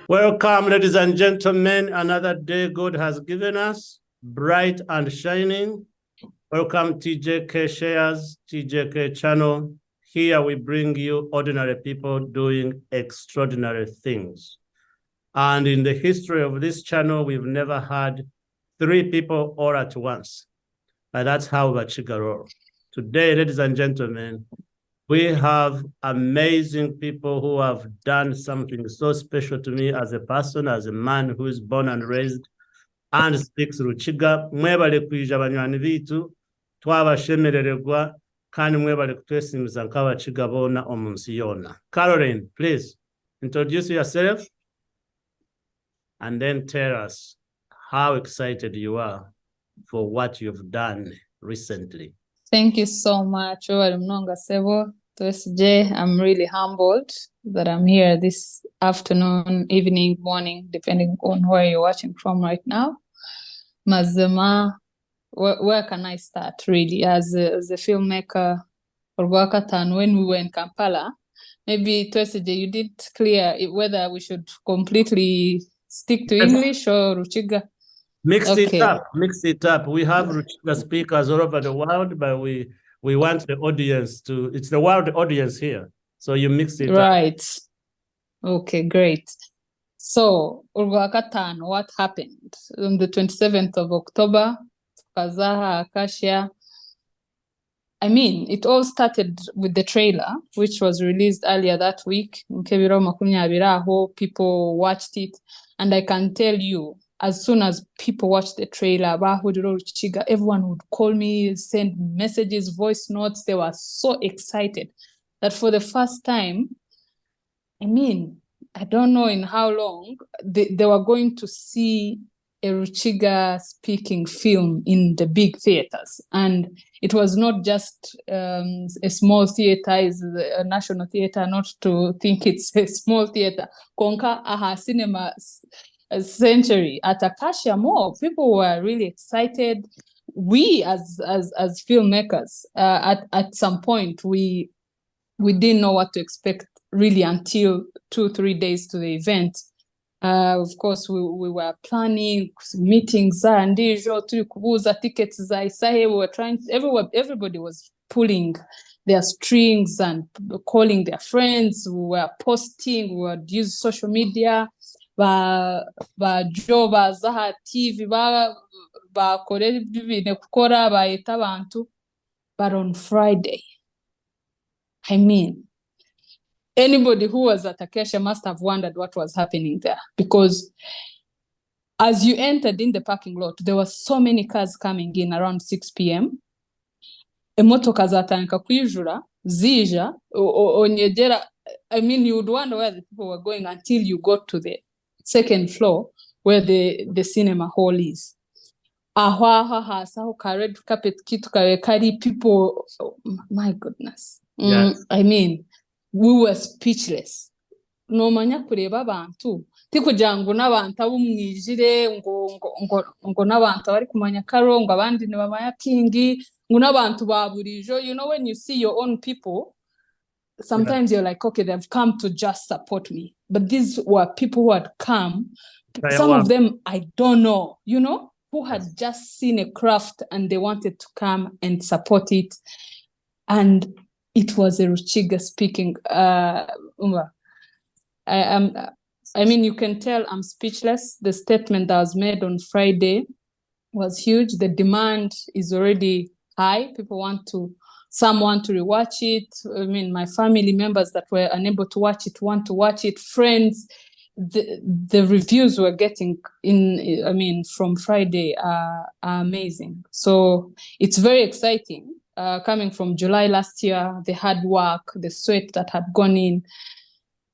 Welcome, ladies and gentlemen. Another day God has given us, bright and shining. Welcome, TJK Shares, TJK channel. Here we bring you ordinary people doing extraordinary things. And in the history of this channel, we've never had 3 people all at once. But that's how Vachiga roll. Today, ladies and gentlemen, we have amazing people who have done something so special to me as a person, as a man who is born and raised and speaks Ruchiga. Mwebale kuija banywani bitu, twabashemerererwa, kandi mwebale kutwesimiza nk'abachiga bona omunsi yona. Caroline, please introduce yourself and then tell us how excited you are for what you've done recently. Thank you so much. I'm really humbled that I'm here this afternoon, evening, morning, depending on where you're watching from right now. Mazema, where can I start really as a filmmaker or Wakatan when we were in Kampala? Maybe Twesije, you did clear whether we should completely stick to English or Ruchiga. Mix it up. We have Ruchiga speakers all over the world, but we want the audience to, it's the world audience here. So you mix it up. Right. Okay, great. So, Urwakatan, what happened? On the 27th of October, Kazaha, Acacia. I mean, it all started with the trailer, which was released earlier that week. People watched it. And I can tell you, as soon as people watched the trailer, everyone would call me, send messages, voice notes. They were so excited that for the first time, I mean, I don't know in how long, they were going to see a Ruchiga speaking film in the big theaters. And it was not just a small theater, it's a national theater, not to think it's a small theater. Konka Aha Cinema Century at Acacia Mall. People were really excited. We as filmmakers, at some point, we didn't know what to expect really until 2-3 days to the event. Of course, we were planning meetings and tickets. We were trying. Everybody was pulling their strings and calling their friends. We were posting. We would use social media. Ba Joba Zaha TV ba kore bibine kukora ba eta bantu. But on Friday, I mean, anybody who was at Acacia must have wondered what was happening there, because as you entered in the parking lot, there were so many cars coming in around 6 p.m. Emotoka zatanka kwijura, zija, onyegera. I mean, you would wonder where the people were going until you got to the second floor where the cinema hall is. Red carpet kitu kari people. Oh, my goodness. Yes. I mean, we were speechless. No manya kureba abantu tikugira ngo n'abantu abumwijire ngo n'abantu bari kumanya karo ngo abandi ne bamanya kingi ngo n'abantu baburijo. You know, when you see your own people, sometimes you're like, okay, they've come to just support me. But these were people who had come. Some of them I don't know, you know, who had just seen a craft and they wanted to come and support it. And it was a Ruchiga speaking. I mean, you can tell I'm speechless. The statement that was made on Friday was huge. The demand is already high. Some want to rewatch it. I mean, my family members that were unable to watch it want to watch it. Friends, the reviews we're getting in, I mean, from Friday are amazing. So it's very exciting. Coming from July last year, the hard work, the sweat that had gone in,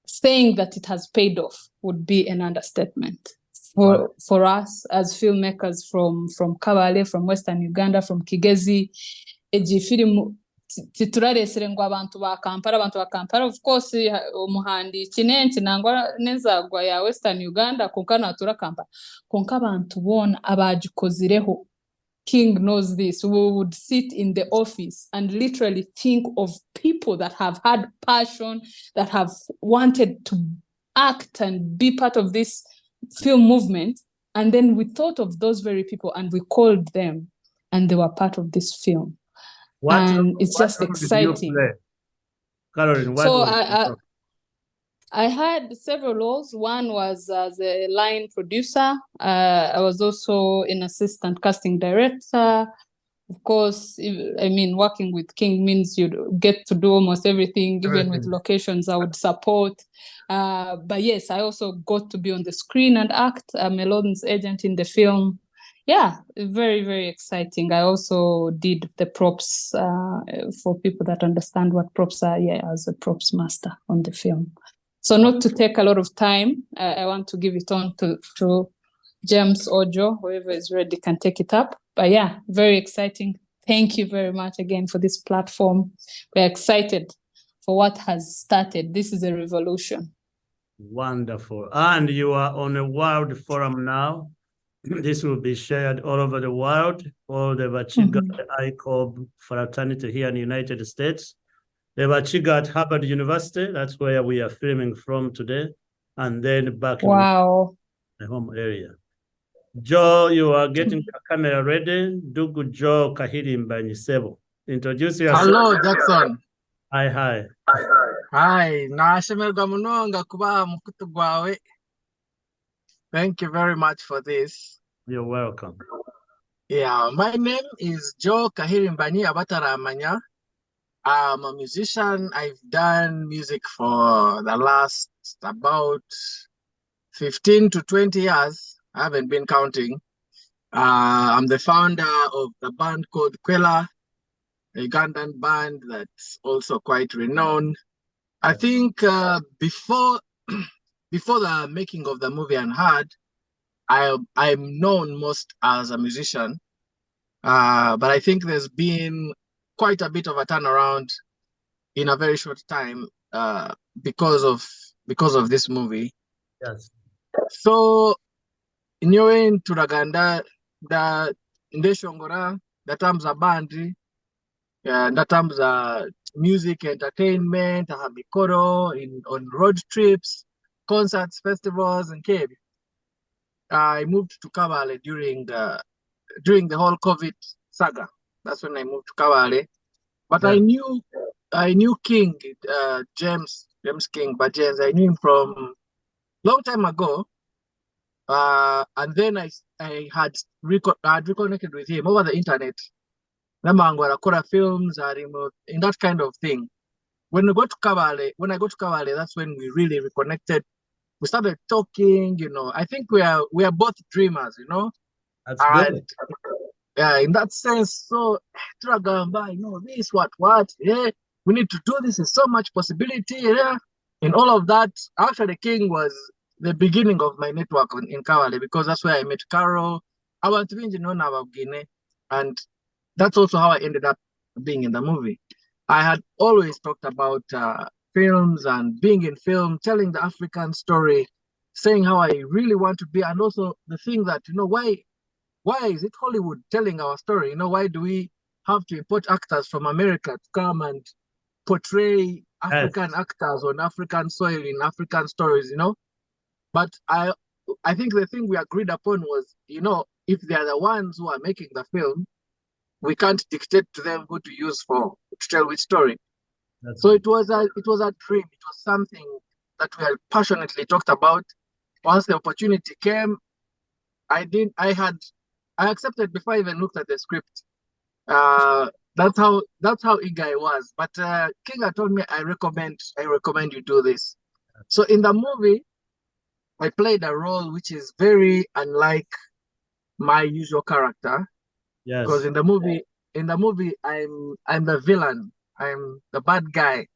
saying that it has paid off would be an understatement. For us as filmmakers from Kabale, from Western Uganda, from Kigezi, film tituraresere abantu ba Kampala, of course umuhandi kinenci nangwa nezagwa ya Western Uganda konka natura Kampala konka abantu bona abagikozireho. King knows this. We would sit in the office and literally think of people that have had passion, that have wanted to act and be part of this film movement. And then we thought of those very people and we called them, and they were part of this film. And it's just exciting. Did you play? Caroline, what So was I had several roles. One was as a line producer. I was also an assistant casting director. Of course, I mean, working with King means you get to do almost everything, even with locations I would support. But yes, I also got to be on the screen and act. I'm a Lawrence agent in the film. Yeah, very, very exciting. I also did the props for people that understand what props are. Yeah, as a props master on the film. So not to take a lot of time, I want to give it on to James or Joe, whoever is ready can take it up. But yeah, very exciting. Thank you very much again for this platform. We're excited for what has started. This is a revolution. Wonderful. And you are on a world forum now. This will be shared all over the world, all the Vachiga ICOB fraternity here in the United States. The Vachiga at Harvard University, that's where we are filming from today. And then back in the home area. Joe, you are getting the camera ready. Dugu Joe Kahirimba Nisebo. Introduce yourself. Hello, Jackson. Hi. Hi, nashemerwa munonga kuba mukutu gwawe. Thank you very much for this. You're welcome. Yeah, my name is Joe Kahirimbani Abataramanya. I'm a musician. I've done music for the last about 15 to 20 years. I haven't been counting. I'm the founder of the band called Kwela, a Ugandan band that's also quite renowned. I think before the making of the movie Unheard, I'm known most as a musician, but I think there's been quite a bit of a turnaround in a very short time because of this movie. Yes. So nyowe turaganda da ndeshongora da terms of band, da terms of music entertainment, habikoro on road trips, concerts, festivals, and Cape. I moved to Kabale during the whole COVID saga. That's when I moved to Kabale. But yeah. I knew King, James King, but James, I knew him from long time ago. And then I had reconnected with him over the internet. Namangwara films are in that kind of thing. When I go to Kabale, that's when we really reconnected. We started talking, I think we are both dreamers, That's good. Yeah, in that sense, so Tragamba, this, what, yeah, we need to do this, there's so much possibility, yeah. And all of that, actually King was the beginning of my network in Kawale, because that's where I met Carol. I want to be known about Guinea, and that's also how I ended up being in the movie. I had always talked about films and being in film, telling the African story, saying how I really want to be, and also the thing that, why is it Hollywood telling our story? Why do we have to import actors from America to come and portray African actors on African soil in African stories, But I think the thing we agreed upon was, if they are the ones who are making the film, we can't dictate to them who to use to tell which story. So it was a dream. It was something that we had passionately talked about. Once the opportunity came, I accepted before I even looked at the script. That's how eager I was. But King had told me, I recommend you do this. So in the movie, I played a role which is very unlike my usual character. Yes. Because in the movie, I'm the villain. I'm the bad guy.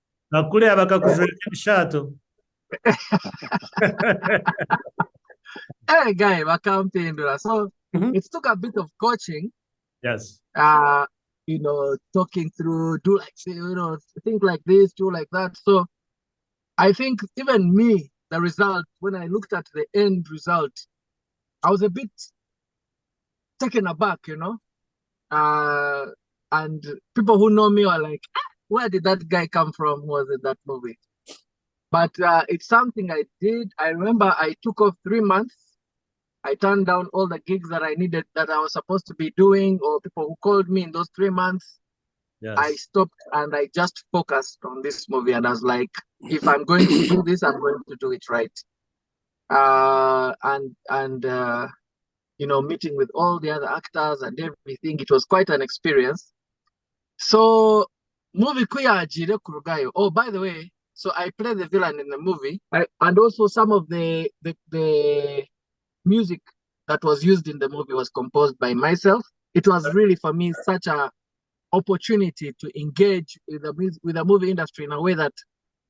Hey guy, so it took a bit of coaching. Yes. Talking through, do like think like this, do like that. So I think even me, the result, when I looked at the end result, I was a bit taken aback, and people who know me are like, where did that guy come from? Who was in that movie? But it's something I did. I remember I took off 3 months. I turned down all the gigs that I needed, that I was supposed to be doing, or people who called me in those 3 months. Yes. I stopped and I just focused on this movie. And I was like, if I'm going to do this, I'm going to do it right. Meeting with all the other actors and everything, it was quite an experience. So, movie kuyajire kurugayo. Oh, by the way, so I play the villain in the movie, and also some of the music that was used in the movie was composed by myself. It was really, for me, such a opportunity to engage with the movie industry in a way that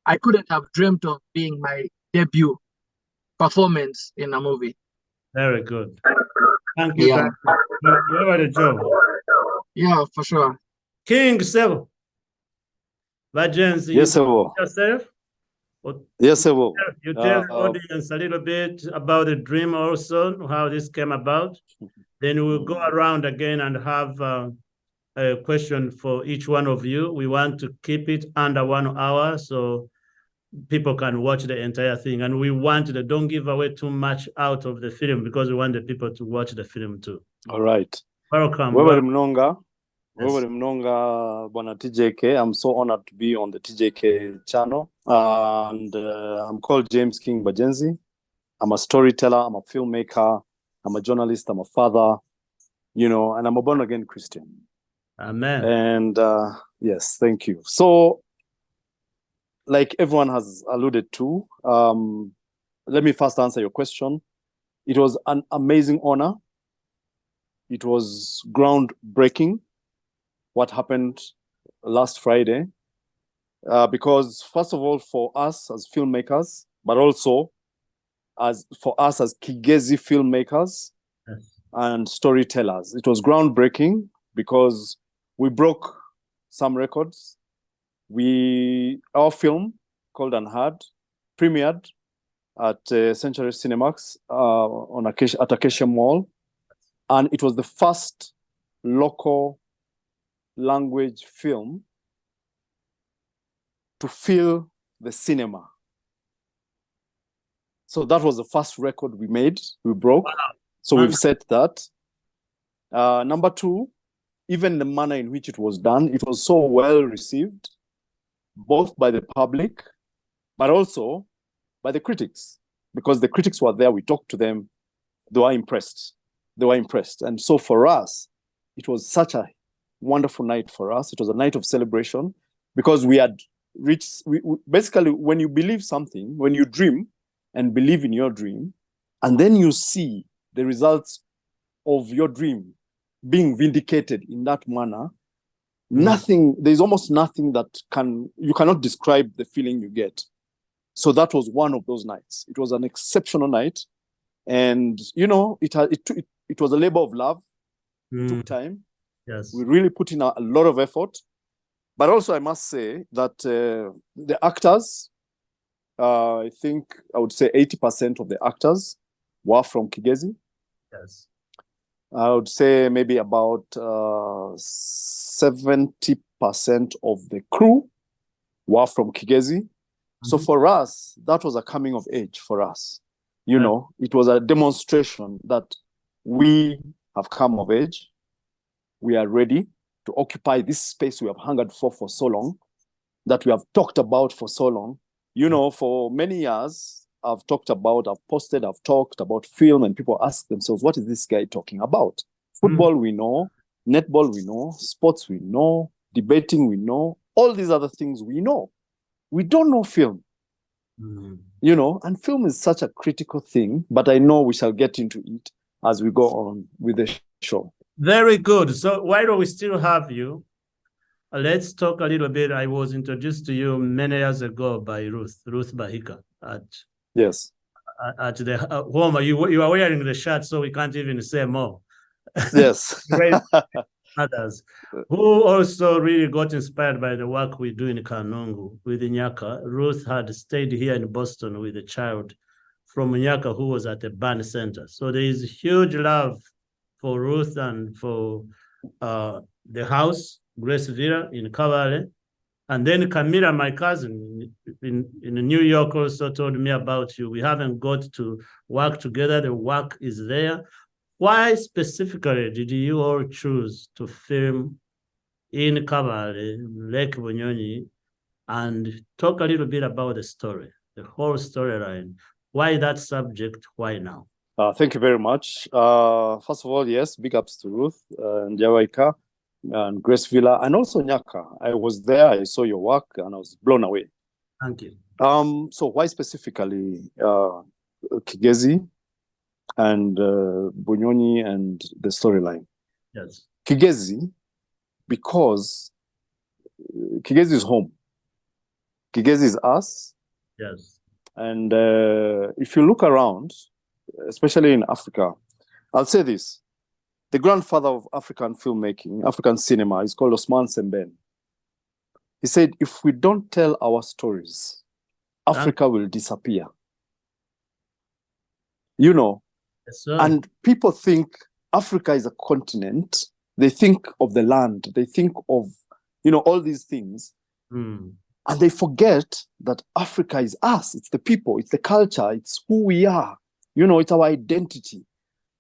I couldn't have dreamt of being my debut performance in a movie. Very good. Thank you. Yeah. You have a job. Yeah, for sure. King Sebo. Vajensi, Yes, sir. yourself? Yes, sir. You tell the audience a little bit about the dream also, how this came about. Then we'll go around again and have a question for each one of you. We want to keep it under 1 hour so people can watch the entire thing. And we want to don't give away too much out of the film because we want the people to watch the film too. All right. Welcome. Wewe Mnonga. Yes. Wewe Mnonga, Bwana TJK. I'm so honored to be on the TJK channel. And I'm called James King Bajenzi. I'm a storyteller. I'm a filmmaker. I'm a journalist. I'm a father, and I'm a born-again Christian. Amen. And yes, thank you. So, like everyone has alluded to, let me first answer your question. It was an amazing honor. It was groundbreaking what happened last Friday. Because first of all, for us as filmmakers, but also for us as Kigezi filmmakers and storytellers, it was groundbreaking because we broke some records. Our film called Unheard premiered at Century Cinemax at Acacia Mall, and it was the first local language film to fill the cinema. So that was the first record we broke. Wow. So we've set that. Number two, even the manner in which it was done, it was so well received, both by the public, but also by the critics, because the critics were there, we talked to them, they were impressed. And so for us, it was such a wonderful night for us. It was a night of celebration because we had reached, basically, when you believe something, when you dream and believe in your dream, and then you see the results of your dream being vindicated in that manner, there's almost nothing that you cannot describe the feeling you get. So that was one of those nights. It was an exceptional night. And, it was a labor of love. It took time. Yes. We really put in a lot of effort. But also I must say that the actors, I think I would say 80% of the actors were from Kigezi. Yes. I would say maybe about 70% of the crew were from Kigezi. So for us, that was a coming of age for us. It was a demonstration that we have come of age. We are ready to occupy this space we have hungered for so long, that we have talked about for so long. For many years, I've posted, I've talked about film, and people ask themselves, what is this guy talking about? Football, we know. Netball, we know. Sports, we know. Debating, we know. All these other things, we know. We don't know film. And film is such a critical thing, but I know we shall get into it as we go on with the show. Very good. So why don't we still have you? Let's talk a little bit. I was introduced to you many years ago by Ruth Bahika at the home. You are wearing the shirt, so we can't even say more. Yes. Great others who also really got inspired by the work we do in Kanungu with Nyaka. Ruth had stayed here in Boston with a child from Nyaka who was at the band center. So there is huge love for Ruth and for the house, Grace Villa in Kavale. And then Camila, my cousin, in New York also told me about you. We haven't got to work together. The work is there. Why specifically did you all choose to film in Kabale, Lake Bunyonyi, and talk a little bit about the story, the whole storyline? Why that subject? Why now? Thank you very much. First of all, yes, big ups to Ruth and Jawaika and Grace Villa, and also Nyaka. I was there, I saw your work, and I was blown away. Thank you. So why specifically Kigezi and Bunyonyi and the storyline? Yes. Kigezi, because Kigezi is home. Kigezi is us. Yes. And if you look around, especially in Africa, I'll say this. The grandfather of African filmmaking, African cinema, is called Osman Sembène. He said, if we don't tell our stories, Africa will disappear. You know, Yes, sir. and people think Africa is a continent. They think of the land. They think of, you know, all these things. And they forget that Africa is us. It's the people. It's the culture. It's who we are. You know, it's our identity.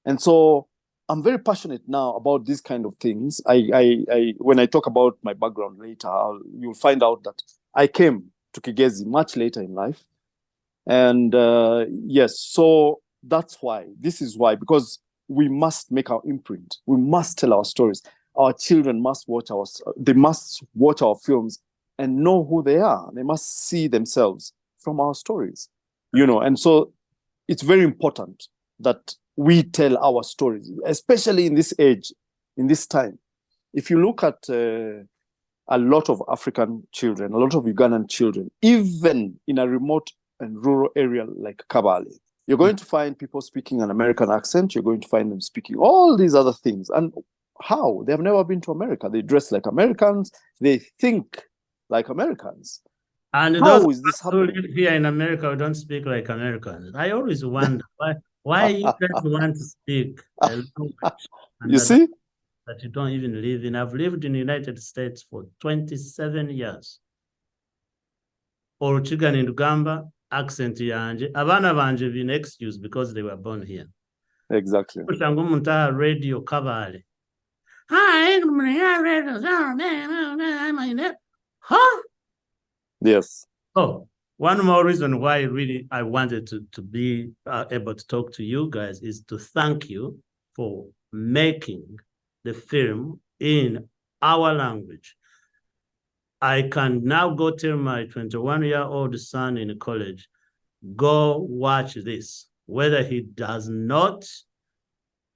And so I'm very passionate now about these kind of things. When I talk about my background later, you'll find out that I came to Kigezi much later in life. And yes, so that's why. This is why, because we must make our imprint. We must tell our stories. Our children must watch our films and know who they are. They must see themselves from our stories, you know. And so it's very important that we tell our stories, especially in this age, in this time. If you look at a lot of African children, a lot of Ugandan children, even in a remote and rural area like Kabale, you're going to find people speaking an American accent. You're going to find them speaking all these other things. And how? They have never been to America. They dress like Americans. They think like Americans. And how those is this who happening? live here in America who don't speak like Americans. I always wonder why you guys want to speak a language You see? that you don't even live in. I've lived in the United States for 27 years. Oruchiga Ndugamba, accent yanje. Abana banje been excused because they were born here. Exactly. Radio Kabale. Hi, huh? Yes. Oh, one more reason why really I wanted to be able to talk to you guys is to thank you for making the film in our language. I can now go tell my 21-year-old son in college, go watch this. Whether he does not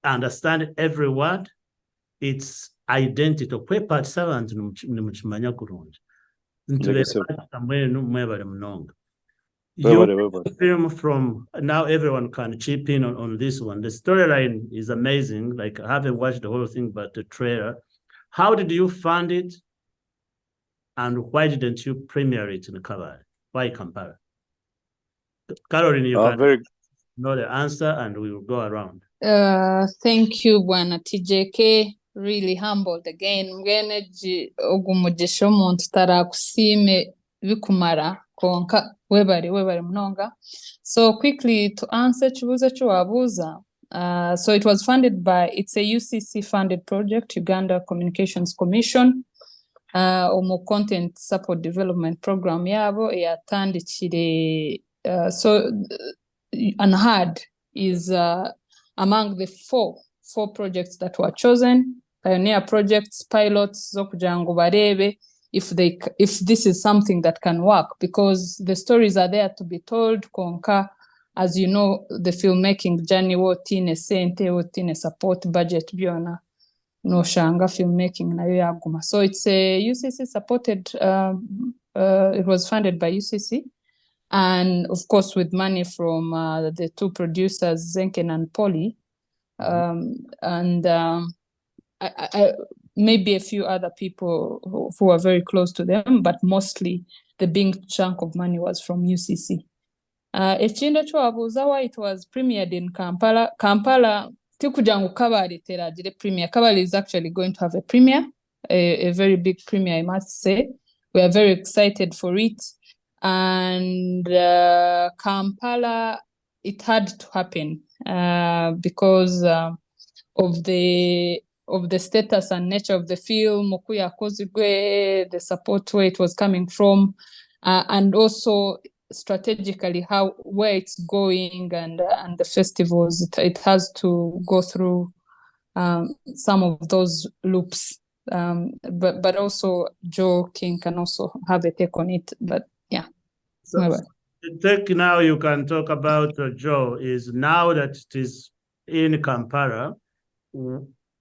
understand every word, it's identity. Film from now, everyone can chip in on this one. The storyline is amazing. Like, I haven't watched the whole thing, but the trailer. How did you fund it? And why didn't you premiere it in the cover? Why Kampala? Caroline, you can know the answer and we will go around. Thank you, Bwana TJK. Really humbled again. Mweneji ogumugisha omuntu tarakusime bikumara konka webari mnonga. So quickly to answer chibuza chiwabuza. So it was funded by, it's a UCC funded project, Uganda Communications Commission. Omu content support development program yabo yatandikire. So Unheard is among the four projects that were chosen. Pioneer projects, pilots, zokujango barebe if this is something that can work, because the stories are there to be told. Konka, as you know, the filmmaking journey wotine sente wotine support budget biona no shanga filmmaking na yaguma. So it's a UCC supported. It was funded by UCC, and of course with money from the two producers Zenken and Polly. I maybe a few other people who are very close to them, but mostly the big chunk of money was from UCC. Echindo chwabuzawa, it was premiered in Kampala. Kampala tikujangu Kabale teragire premiere. Kabale is actually going to have a premiere, a very big premiere, I must say. We are very excited for it. And Kampala, it had to happen because of the status and nature of the film, Okuya Kozigwe, the support where it was coming from, and also strategically where it's going, and the festivals. It has to go through some of those loops. But also Joe King can also have a take on it. But yeah. So the take now you can talk about, Joe, is now that it is in Kampala,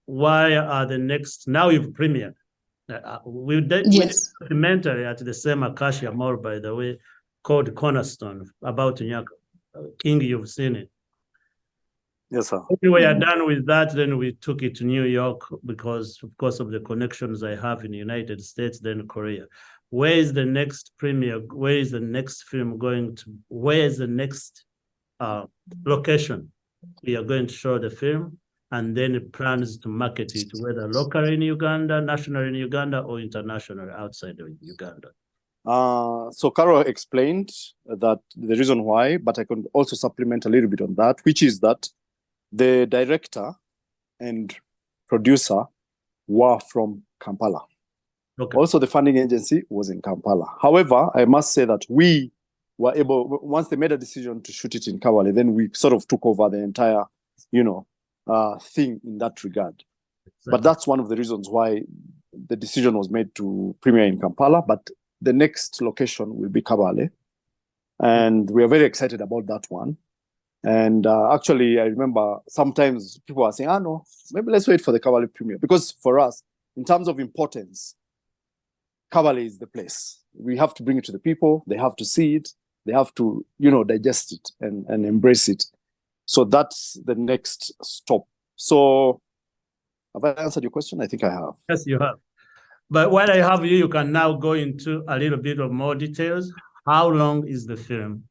why are the next, now you've premiered. We did a documentary at the same Acacia Mall, by the way, called Cornerstone, about Nyaka. King, you've seen it. Yes, sir. When we are done with that, then we took it to New York because, of course, of the connections I have in the United States, then Korea. Where is the next premiere? Where is the next film going to? Where is the next location we are going to show the film? And then it plans to market it, whether local in Uganda, national in Uganda, or international outside of Uganda. So Carol explained that the reason why, but I can also supplement a little bit on that, which is that the director and producer were from Kampala. Okay. Also, the funding agency was in Kampala. However, I must say that we were able, once they made a decision to shoot it in Kampala, then we sort of took over the entire, thing in that regard. Exactly. But that's one of the reasons why the decision was made to premiere in Kampala. But the next location will be Kabale. And we are very excited about that one. And actually, I remember sometimes people are saying, no, maybe let's wait for the Kabale premiere. Because for us, in terms of importance, Kabale is the place. We have to bring it to the people. They have to see it. They have to, digest it and embrace it. So that's the next stop. So have I answered your question? I think I have. Yes, you have. But while I have you, you can now go into a little bit of more details. How long is the film?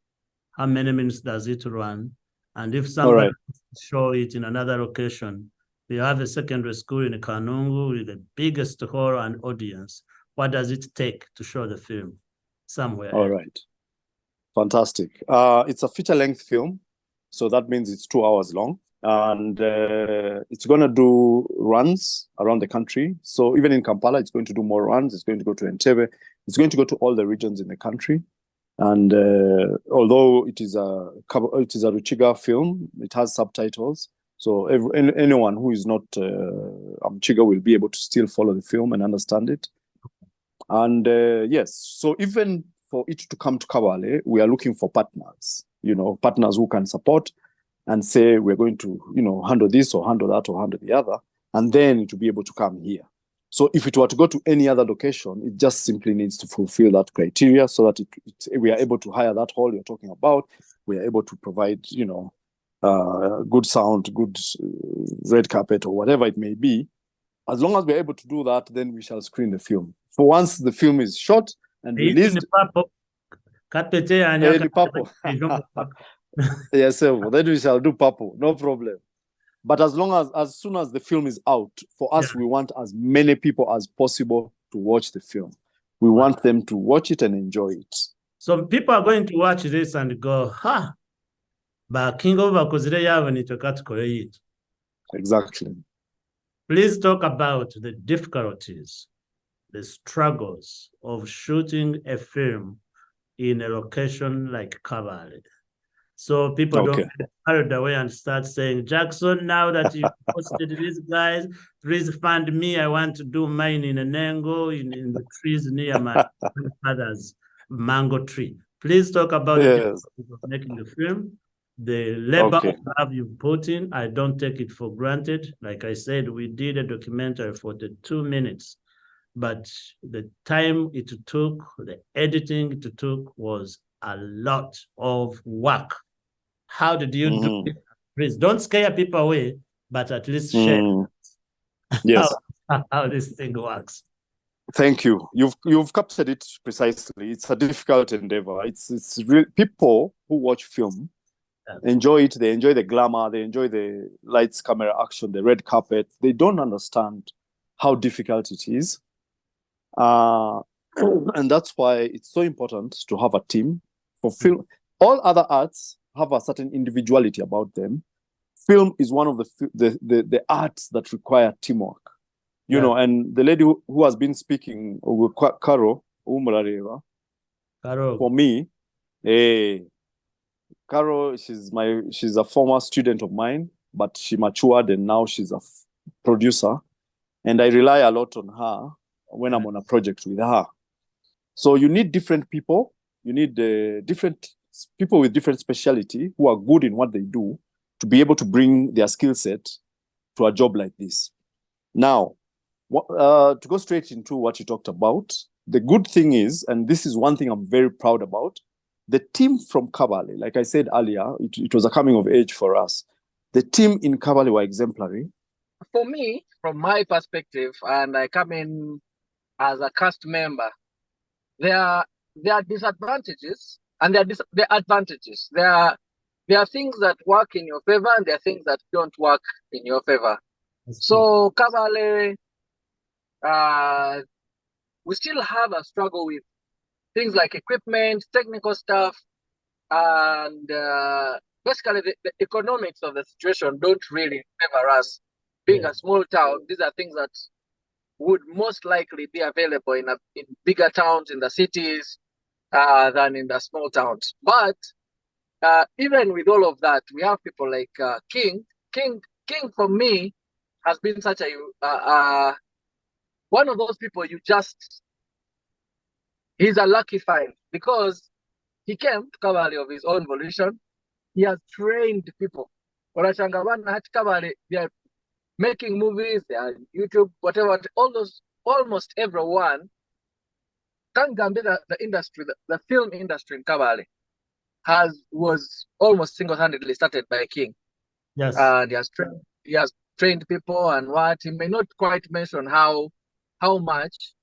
How many minutes does it run? And if somebody show it in another location, we have a secondary school in Kanungu with the biggest hall and audience. What does it take to show the film somewhere? All right. Fantastic. It's a feature-length film, so that means it's 2 hours long. And it's going to do runs around the country. So even in Kampala, it's going to do more runs. It's going to go to Entebbe. It's going to go to all the regions in the country. And although it is a Ruchiga film, it has subtitles. So anyone who is not Mchiga will be able to still follow the film and understand it. And yes, so even for it to come to Kabale, we are looking for partners, partners who can support and say, we're going to, handle this or handle that or handle the other, and then it will be able to come here. So if it were to go to any other location, it just simply needs to fulfill that criteria so that we are able to hire that hall you're talking about. We are able to provide, good sound, good red carpet or whatever it may be. As long as we're able to do that, then we shall screen the film. For once the film is shot and released, yes, then we shall do purple, no problem. But as soon as the film is out, for us, we want as many people as possible to watch the film. We want them to watch it and enjoy it. So people are going to watch this and go, but King of Bakozire. Exactly. Please talk about the difficulties, the struggles of shooting a film in a location like Kabale. So people don't get carried away and start saying, Jackson, now that you posted these guys, please fund me. I want to do mine in Nengo, in the trees near my father's mango tree. Please talk about the difficulties of making the film. The labor of love you've put in, I don't take it for granted. Like I said, we did a documentary for the 2 minutes, but the time it took, the editing it took was a lot of work. How did you do it? Please don't scare people away, but at least share how this thing works. Thank you. You've captured it precisely. It's a difficult endeavor. It's real. People who watch film enjoy it. They enjoy the glamour. They enjoy the lights, camera, action, the red carpet. They don't understand how difficult it is. And that's why it's so important to have a team. For film, all other arts have a certain individuality about them. Film is one of the arts that require teamwork. You know, and the lady who has been speaking, Caro Umrareva, for me, Caro, she's a former student of mine, but she matured and now she's a producer. And I rely a lot on her when I'm on a project with her. So you need different people. You need different people with different specialty who are good in what they do to be able to bring their skill set to a job like this. Now, to go straight into what you talked about, the good thing is, and this is one thing I'm very proud about, the team from Kabale, like I said earlier, it was a coming of age for us. The team in Kabale were exemplary. For me, from my perspective, and I come in as a cast member, there are disadvantages and there are advantages. There are things that work in your favor and there are things that don't work in your favor. So Kabale, we still have a struggle with things like equipment, technical stuff, and basically the economics of the situation don't really favor us. Being a small town, these are things that would most likely be available in bigger towns, in the cities, than in the small towns. But even with all of that, we have people like King. King for me has been such a one of those people he's a lucky find because he came to Kabale of his own volition. He has trained people. They are making movies, they are YouTube, whatever, almost everyone. The industry, the film industry in Kabale was almost single-handedly started by King. Yes. He has trained people and what he may not quite mention how much,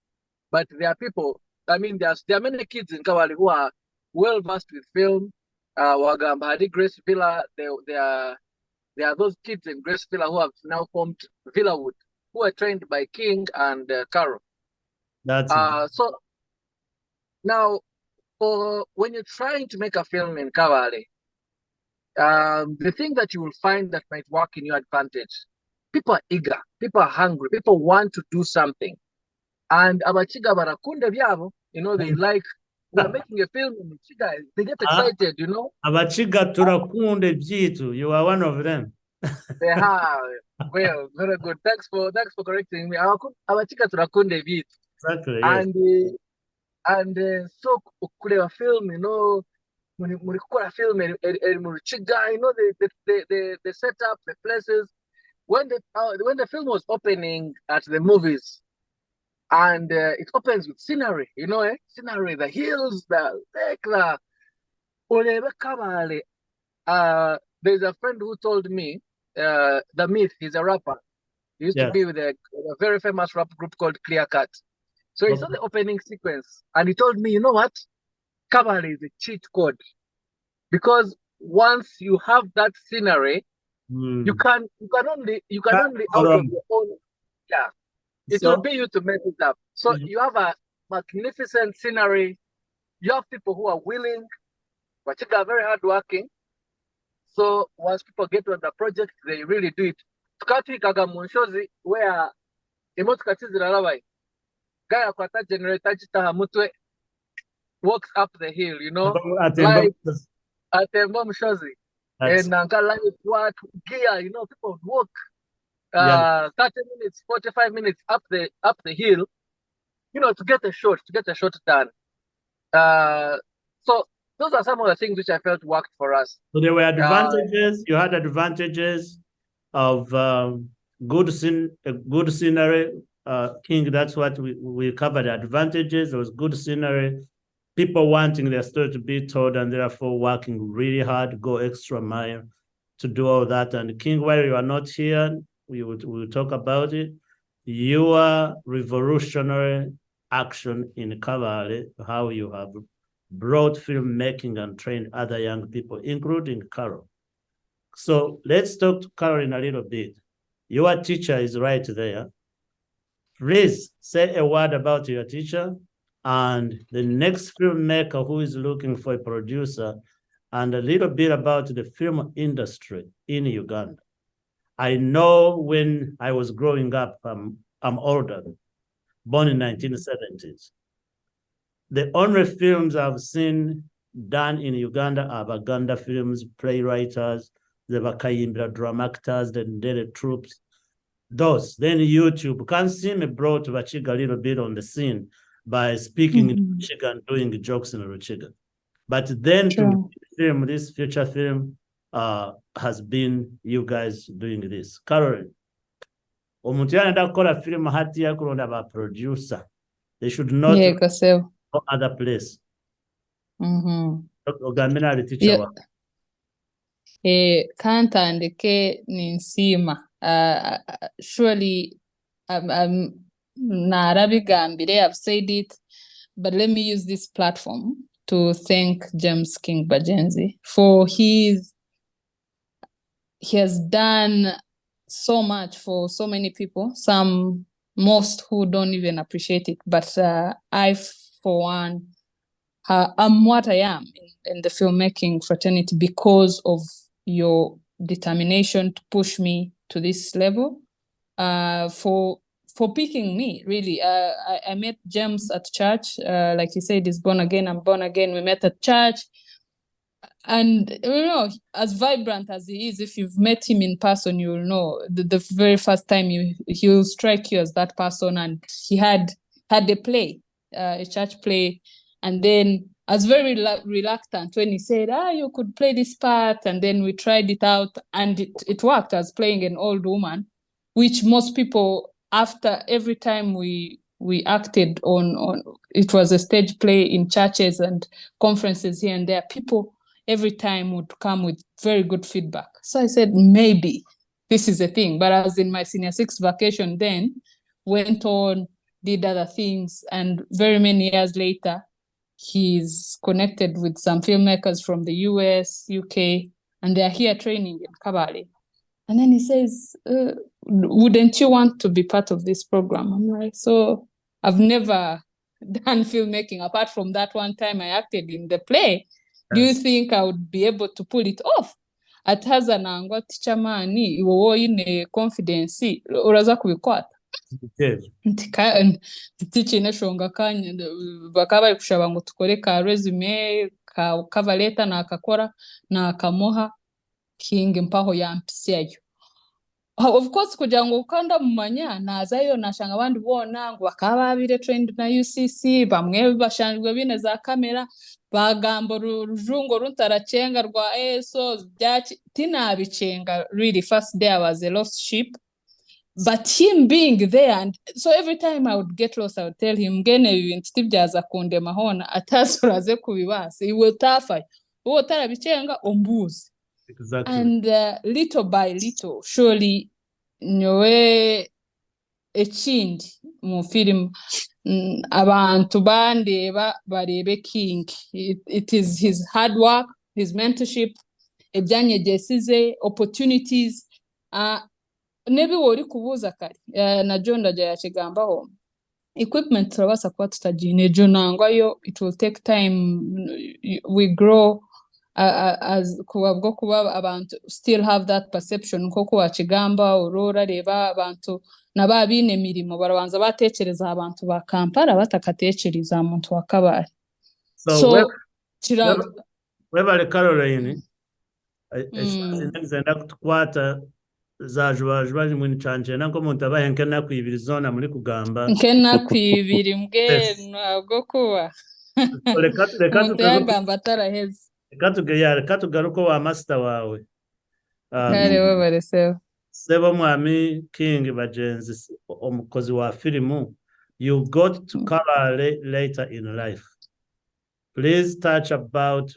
but there are people. I mean, there are many kids in Kabale who are well versed with film. Wagamba Hadi, Grace Villa. There are those kids in Grace Villa who have now formed Villawood, who are trained by King and Caro. So now, when you're trying to make a film in Kabale, the thing that you will find that might work in your advantage, people are eager, people are hungry, people want to do something. And Abachiga Barakunde Biavo, they like, we're making a film in Chiga, they get excited, Abachiga Turakunde Jitu, you are one of them. They have. Well, very good. Thanks for correcting me. Abachiga Turakunde Bitu. Exactly, yes. And so kulewa film, murikura film murichiga, the setup, the places. When the film was opening at the movies, and it opens with scenery, scenery, the hills, the Kabale. There's a friend who told me, the Myth, he's a rapper. He used to be with a very famous rap group called Clear Cut. So he saw the opening sequence and he told me, you know what? Kabale is a cheat code. Because once you have that scenery, you can only out of your own, it will be you to make it up. So you have a magnificent scenery. You have people who are willing, but you are very hardworking. So once people get on the project, they really do it. Tukati Kagamunshozi, where Gaya Kwata generator Mutwe walks up the hill, like at the Mom Shozi. And Nankala what gear, people would walk 30 minutes, 45 minutes up the hill, to get a shot done. So those are some of the things which I felt worked for us. So there were advantages. You had advantages of good scenery. King, that's what we covered. Advantages. There was good scenery. People wanting their story to be told and therefore working really hard, go extra mile to do all that. And King, while you are not here, we will talk about it. Your revolutionary action in Kabale, how you have brought filmmaking and trained other young people, including Carol. So let's talk to Caroline a little bit. Your teacher is right there. Please say a word about your teacher and the next filmmaker who is looking for a producer, and a little bit about the film industry in Uganda. I know when I was growing up, I'm older, born in 1970s. The only films I've seen done in Uganda are Baganda films, playwriters, the Bakayimbira drama actors, the Ndere troops. Those. Then YouTube. Can't see me brought Ruchiga a little bit on the scene by speaking in Ruchiga and doing jokes in Ruchiga. But then to film this feature film has been you guys doing this. Caroline, omuntu yalenda kukola film hati yakulonda ba producer. They should not go other place. Ogambina ali teacher wa. Kantandike ninsima. Surely narabigambire, I've said it, but let me use this platform to thank James King Bajenzi for he has done so much for so many people, most who don't even appreciate it, but I for one I'm what I am in the filmmaking fraternity because of your determination to push me to this level, for picking me, really. I met James at church. Like he said, he's born again, I'm born again. We met at church. And, you know, as vibrant as he is, if you've met him in person, you'll know the very first time he'll strike you as that person. And he had a play, a church play. And then I was very reluctant when he said, you could play this part. And then we tried it out and it worked. I was playing an old woman, which most people, after every time we acted on it was a stage play in churches and conferences here and there, people every time would come with very good feedback. So I said, maybe this is a thing. But I was in my senior 6 vacation then, went on, did other things. And very many years later, he's connected with some filmmakers from the US, UK, and they're here training in Kabale. And then he says, wouldn't you want to be part of this program? I'm like, so I've never done filmmaking apart from that one time I acted in the play. Do you think I would be able to pull it off? Ataza nangwa teacher mani iwo ine confidence uraza kubikwata. Teacher inashonga kanya bakaba kushaba ngo tukore ka resume ka cover letter na akakora na akamoha King mpaho yampisiayo. Of course kugira ngo ukanda mumanya nazayo nashanga abandi bona ngo bakaba babire trained na UCC bamwe bashanjwe bine za kamera bagamba rujungo runtaracenga rwa so byaci tinabicenga. Really first day I was a lost sheep, but him being there, and so every time I would get lost I would tell him ngene ibintu tibyaza kunde mahona atasuraze kubibase iwe tafa uwo tarabicenga ombuzi. Exactly. And little by little, surely, nyowe ekindi mu film abantu bandeba barebe King. It is his hard work, his mentorship, ebyanye jesize opportunities. Nebi wori kubuza kare na John ndaja yakigambaho. Equipment turabasa kuba tutagine jonangwa yo, it will take time. We grow. As kuba abantu still have that perception koko wakigamba aurora reba abantu nababine mirimo barabanza batekereza abantu ba Kampala batakatekereza muntu wa Kabale. So webale Caroline nzenda kutukwata zajwa mwini chanje nako muntu abaye nkena kwibirizona muri kugamba nkena kwibiri mbwe nabwo kuba reka mbataraheze katugaruko wa master wawe kare babareseho sebo mwami King Bajenzi omukozi wa filimu. You got to Kabale later in life. Please touch about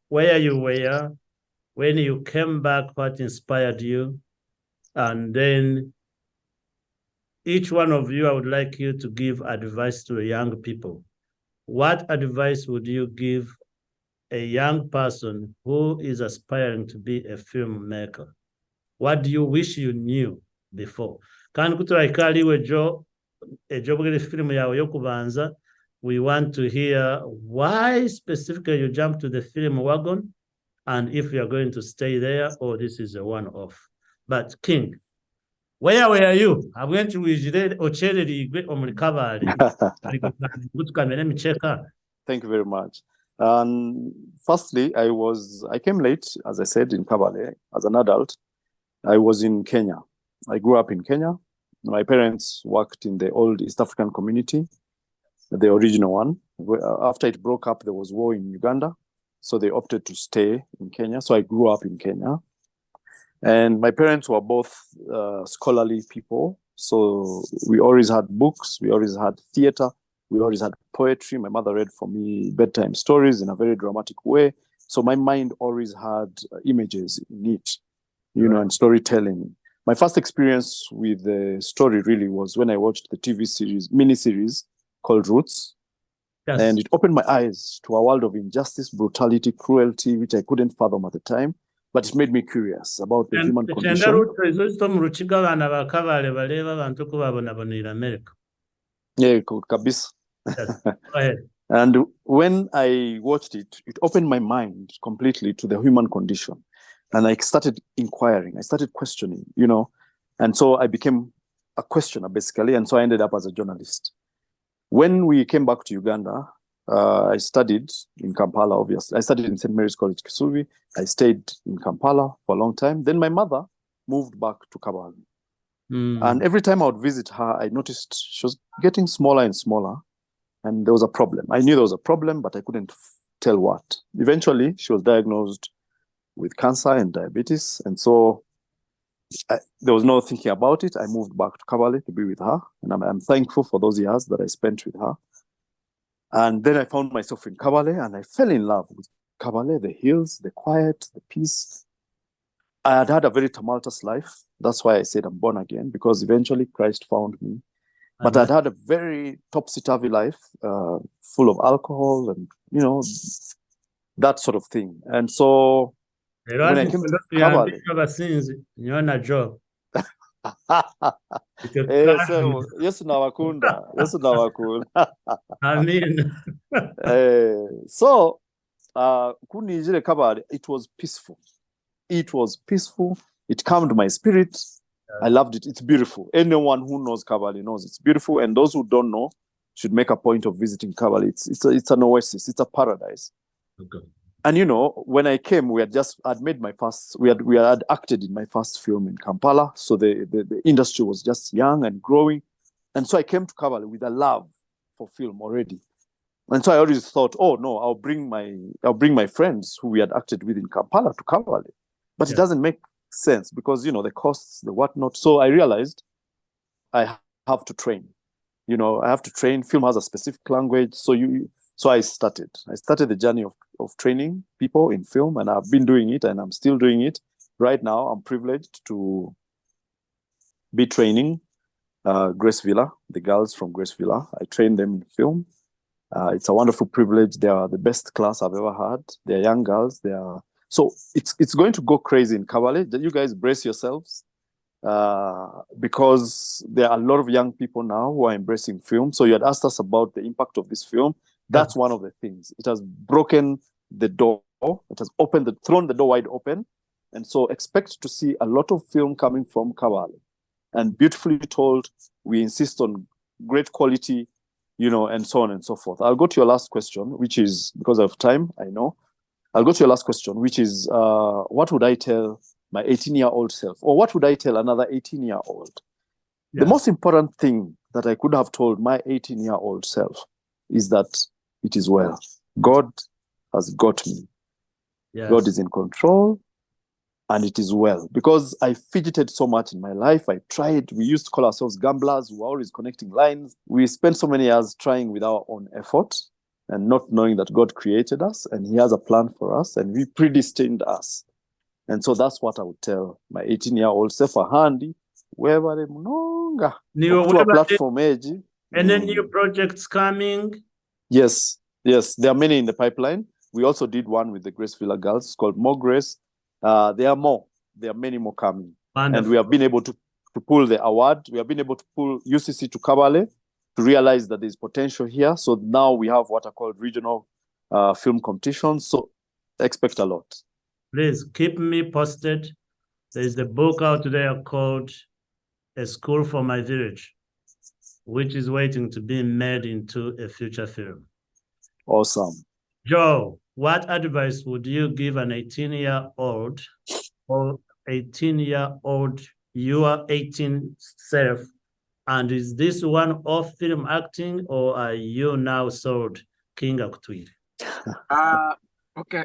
where you were when you came back, what inspired you, and then each one of you I would like you to give advice to the young people. What advice would you give a young person who is aspiring to be a filmmaker? What do you wish you knew before? Kandi kutura ikaliwe ejo bwire film yawe yo kubanza we want to hear why specifically you jumped to the film wagon, and if you're going to stay there or this is a one-off. But King, where were you? I went to Ochere Omrikabali. Thank you very much. Firstly, I came late, as I said, in Kabale as an adult. I was in Kenya. I grew up in Kenya. My parents worked in the old East African community, the original one. After it broke up, there was war in Uganda. So they opted to stay in Kenya. So I grew up in Kenya. And my parents were both scholarly people. So we always had books. We always had theater. We always had poetry. My mother read for me bedtime stories in a very dramatic way. So my mind always had images in it, and storytelling. My first experience with the story really was when I watched the TV series, miniseries called Roots. Yes. And it opened my eyes to a world of injustice, brutality, cruelty, which I couldn't fathom at the time. But it made me curious about the human condition. Yeah, kabisa. Yes. Go ahead. And when I watched it, it opened my mind completely to the human condition. And I started inquiring, I started questioning, and so I became a questioner basically. And so I ended up as a journalist. When we came back to Uganda, I studied in Kampala, obviously. I studied in St. Mary's College, Kisubi. I stayed in Kampala for a long time. Then my mother moved back to Kabale. And every time I would visit her, I noticed she was getting smaller and smaller. And there was a problem. I knew there was a problem, but I couldn't tell what. Eventually, she was diagnosed with cancer and diabetes. And so there was no thinking about it. I moved back to Kabale to be with her. And I'm thankful for those years that I spent with her. And then I found myself in Kabale and I fell in love with Kabale, the hills, the quiet, the peace. I had had a very tumultuous life. That's why I said I'm born again, because eventually Christ found me. But I'd had a very topsy-turvy life, full of alcohol and, that sort of thing. And so when I came to Kabale, yes, nawakunda. I mean, so kunijile Kabale, it was peaceful. It was peaceful. It calmed my spirit. I loved it. It's beautiful. Anyone who knows Kabale knows it's beautiful, and those who don't know should make a point of visiting Kabale. It's an oasis. It's a paradise. Okay. And when I came, we had acted in my first film in Kampala. So the industry was just young and growing. And so I came to Kabale with a love for film already. And so I always thought, oh no, I'll bring my friends who we had acted with in Kampala to Kabale. But it doesn't make sense because the costs, the whatnot. So I realized I have to train. I have to train. Film has a specific language. So I started the journey of training people in film, and I've been doing it and I'm still doing it. Right now, I'm privileged to be training Grace Villa, the girls from Grace Villa. I train them in film. It's a wonderful privilege. They are the best class I've ever had. They're young girls. So it's going to go crazy in Kabale. You guys brace yourselves because there are a lot of young people now who are embracing film. So you had asked us about the impact of this film. That's one of the things. It has broken the door. It has thrown the door wide open. And so expect to see a lot of film coming from Kabale. And beautifully told, we insist on great quality, and so on and so forth. I'll go to your last question, which is, because of time, I know. I'll go to your last question, which is, what would I tell my 18-year-old self? Or what would I tell another 18-year-old? Yes. The most important thing that I could have told my 18-year-old self is that it is well. God has got me. Yes. God is in control, and it is well. Because I fidgeted so much in my life. I tried. We used to call ourselves gamblers. We were always connecting lines. We spent so many years trying with our own effort and not knowing that God created us and He has a plan for us and He predestined us. And so that's what I would tell my 18-year-old self. Handy, wherever they mnonga, to a platform age. And then new projects coming. Yes, there are many in the pipeline. We also did one with the Grace Villa girls. It's called More Grace. There are more. There are many more coming. Wonderful. And we have been able to pull the award. We have been able to pull UCC to Kabale. to realize that there's potential here. So now we have what are called regional film competitions. So expect a lot. Please keep me posted. There's a book out there called A School for My Village, which is waiting to be made into a feature film. Awesome. Joe, what advice would you give an 18-year-old or 18-year-old, your 18 self? And is this one off film acting, or are you now sold King Aktwiri? Okay.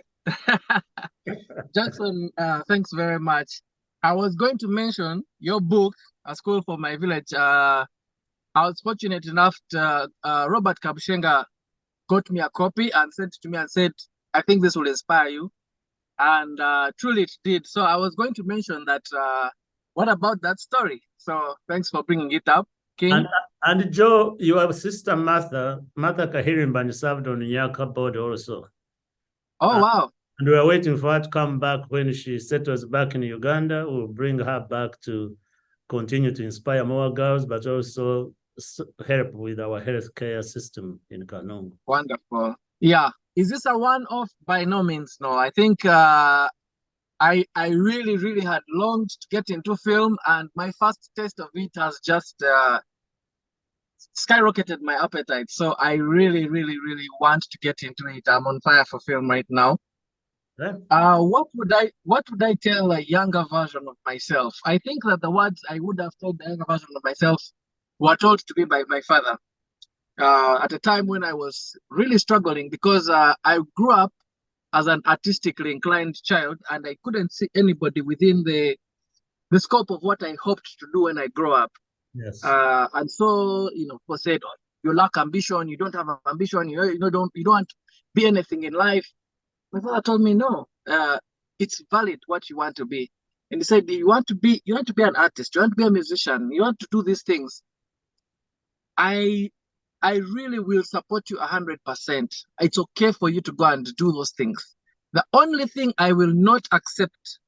Jackson, thanks very much. I was going to mention your book, A School for My Village. I was fortunate enough to, Robert Kabushenga got me a copy and sent it to me and said, I think this will inspire you. And truly it did. So I was going to mention that, what about that story? So thanks for bringing it up, King. And Joe, your sister Martha Kahirimban served on Nyaka board also. Oh, wow. And we are waiting for her to come back when she settles back in Uganda. We'll bring her back to continue to inspire more girls, but also help with our healthcare system in Kanongo. Wonderful. Yeah. Is this a one-off? By no means, no. I think I really, really had longed to get into film, and my first taste of it has just skyrocketed my appetite. So I really, really, really want to get into it. I'm on fire for film right now. Yeah. What would I tell a younger version of myself? I think that the words I would have told the younger version of myself were told to me by my father at a time when I was really struggling, because I grew up as an artistically inclined child, and I couldn't see anybody within the scope of what I hoped to do when I grow up. Yes. And so, people said, oh, you lack ambition, you don't have ambition, you don't want to be anything in life. My father told me, no, it's valid what you want to be. And he said, you want to be an artist, you want to be a musician, you want to do these things. I really will support you 100%. It's okay for you to go and do those things. The only thing I will not accept,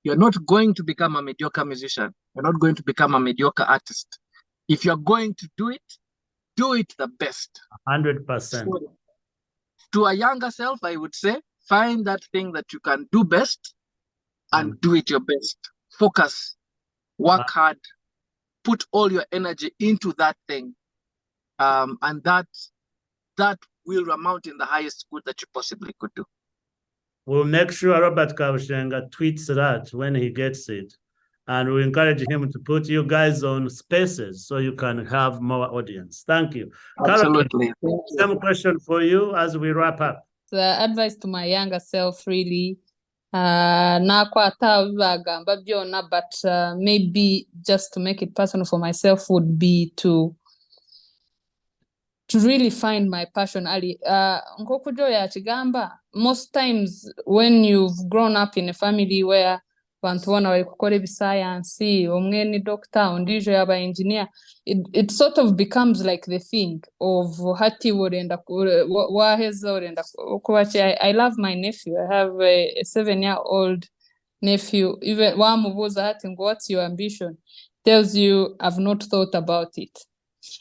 you're not going to become a mediocre musician. You're not going to become a mediocre artist. If you're going to do it the best. 100%. So, to a younger self, I would say, find that thing that you can do best and do it your best. Focus, work hard, put all your energy into that thing. And that will amount in the highest good that you possibly could do. We'll make sure Robert Kabushenga tweets that when he gets it. And we encourage him to put you guys on spaces so you can have more audience. Thank you. Absolutely. Caroline, same question for you as we wrap up. The advice to my younger self, really, but maybe just to make it personal for myself would be to really find my passion early. Most times when you've grown up in a family where bantu wana bari gukora ibisayansi, umwe ni doctor, undi yaba engineer, it sort of becomes like the thing of hati worenda waheza worenda kubachi. I love my nephew. I have a 7-year-old nephew. Even wamubuza hati, what's your ambition? Tells you I've not thought about it.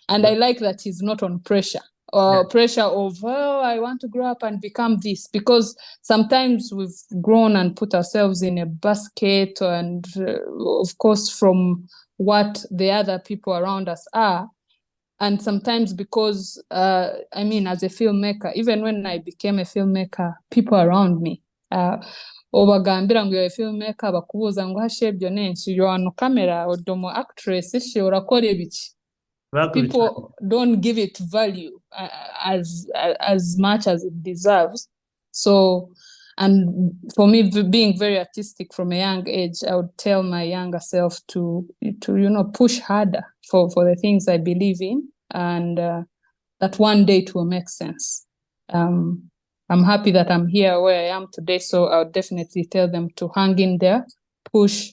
And I like that he's not on pressure or pressure of, oh, I want to grow up and become this, because sometimes we've grown and put ourselves in a basket, and of course from what the other people around us are. And sometimes because, as a filmmaker, even when I became a filmmaker, people around me, obagambira ngo you're a filmmaker, bakubuza ngo hashebyo nenshi, you're on camera, odomo actress, ishi urakora ibiki. People don't give it value as much as it deserves. So, and for me, being very artistic from a young age, I would tell my younger self to push harder for the things I believe in, and that one day it will make sense. I'm happy that I'm here where I am today, so I would definitely tell them to hang in there, push,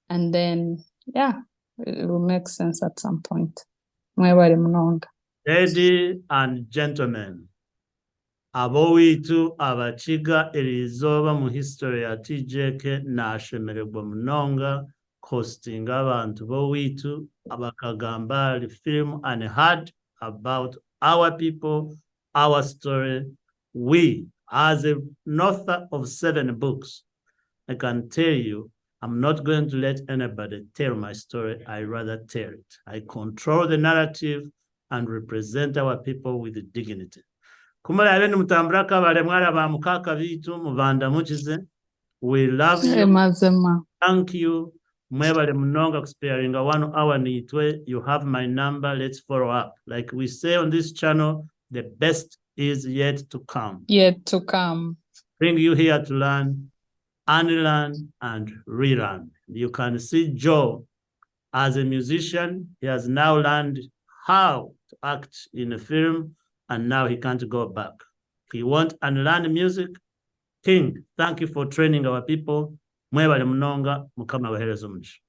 and then it will make sense at some point. Ladies and gentlemen, abowitu abachiga erizoba mu history ya TJK nashemererwa munonga hosting abantu bowitu abakagamba film Unheard about our people, our story. We, as an author of 7 books, I can tell you, I'm not going to let anybody tell my story. I rather tell it. I control the narrative and represent our people with dignity. Kumala abeni mutambulaka bale mwala ba mukaka bitu mubanda mukize. We love you. Mazema. Thank you. Mwebale mnonga kuspairinga 1 hour niitwe. You have my number. Let's follow up. Like we say on this channel, the best is yet to come. Yet to come. Bring you here to learn, unlearn, and relearn. You can see Joe as a musician. He has now learned how to act in a film, and now he can't go back. He won't unlearn music. King, thank you for training our people. Mwebale mnonga, mukama waherezo mchi.